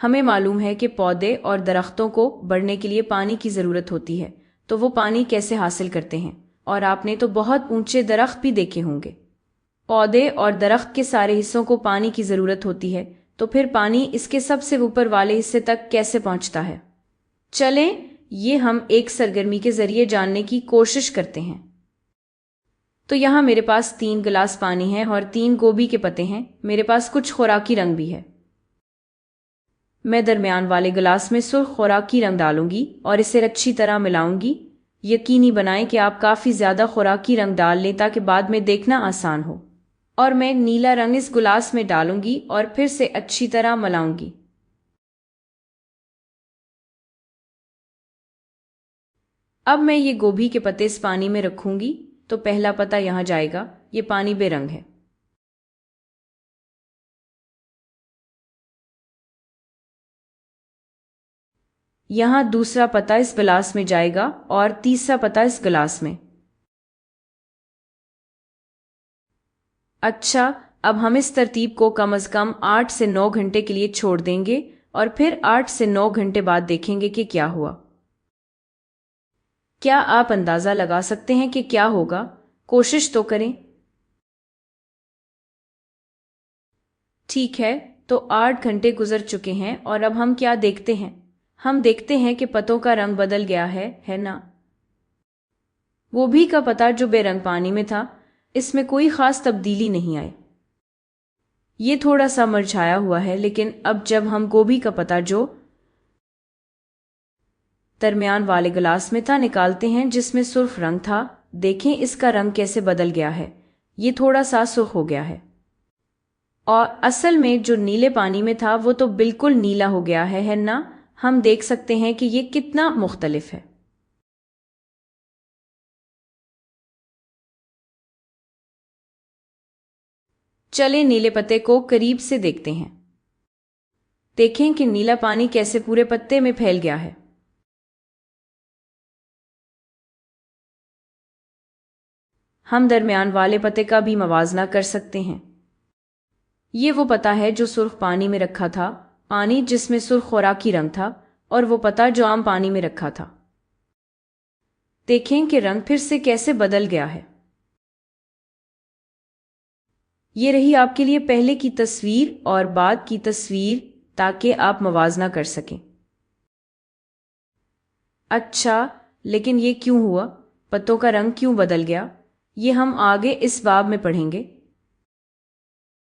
ہمیں معلوم ہے کہ پودے اور درختوں کو بڑھنے کے لیے پانی کی ضرورت ہوتی ہے، تو وہ پانی کیسے حاصل کرتے ہیں؟ اور آپ نے تو بہت اونچے درخت بھی دیکھے ہوں گے۔ پودے اور درخت کے سارے حصوں کو پانی کی ضرورت ہوتی ہے، تو پھر پانی اس کے سب سے اوپر والے حصے تک کیسے پہنچتا ہے؟ چلیں یہ ہم ایک سرگرمی کے ذریعے جاننے کی کوشش کرتے ہیں۔ تو یہاں میرے پاس 3 گلاس پانی ہے اور 3 گوبھی کے پتے ہیں۔ میرے پاس کچھ خوراکی رنگ بھی ہے۔ میں درمیان والے گلاس میں سرخ خوراکی رنگ ڈالوں گی اور اسے اچھی طرح ملاؤں گی۔ یقینی بنائیں کہ آپ کافی زیادہ خوراکی رنگ ڈال لیں تاکہ بعد میں دیکھنا آسان ہو۔ اور میں نیلا رنگ اس گلاس میں ڈالوں گی اور پھر سے اچھی طرح ملاؤں گی۔ اب میں یہ گوبھی کے پتے اس پانی میں رکھوں گی، تو پہلا پتا یہاں جائے گا۔ یہ پانی بے رنگ ہے۔ یہاں دوسرا پتا اس گلاس میں جائے گا اور تیسرا پتا اس گلاس میں۔ اچھا، اب ہم اس ترتیب کو کم از کم 8 سے 9 گھنٹے کے لیے چھوڑ دیں گے اور پھر 8 سے 9 گھنٹے بعد دیکھیں گے کہ کیا ہوا۔ کیا آپ اندازہ لگا سکتے ہیں کہ کیا ہوگا؟ کوشش تو کریں۔ ٹھیک ہے، تو 8 گھنٹے گزر چکے ہیں اور اب ہم کیا دیکھتے ہیں؟ ہم دیکھتے ہیں کہ پتوں کا رنگ بدل گیا ہے نا؟ گوبھی کا پتا جو بے رنگ پانی میں تھا، اس میں کوئی خاص تبدیلی نہیں آئی۔ یہ تھوڑا سا مرجھایا ہوا ہے، لیکن اب جب ہم گوبھی کا پتا جو درمیان والے گلاس میں تھا نکالتے ہیں جس میں سرخ رنگ تھا، دیکھیں اس کا رنگ کیسے بدل گیا ہے۔ یہ تھوڑا سا سرخ ہو گیا ہے، اور اصل میں جو نیلے پانی میں تھا وہ تو بالکل نیلا ہو گیا ہے نا؟ ہم دیکھ سکتے ہیں کہ یہ کتنا مختلف ہے۔ چلیں نیلے پتے کو قریب سے دیکھتے ہیں۔ دیکھیں کہ نیلا پانی کیسے پورے پتے میں پھیل گیا ہے۔ ہم درمیان والے پتے کا بھی موازنہ کر سکتے ہیں۔ یہ وہ پتا ہے جو سرخ پانی میں رکھا تھا، پانی جس میں سرخ خوراکی رنگ تھا، اور وہ پتا جو عام پانی میں رکھا تھا۔ دیکھیں کہ رنگ پھر سے کیسے بدل گیا ہے۔ یہ رہی آپ کے لیے پہلے کی تصویر اور بعد کی تصویر تاکہ آپ موازنہ کر سکیں۔ اچھا، لیکن یہ کیوں ہوا؟ پتوں کا رنگ کیوں بدل گیا؟ یہ ہم آگے اس باب میں پڑھیں گے۔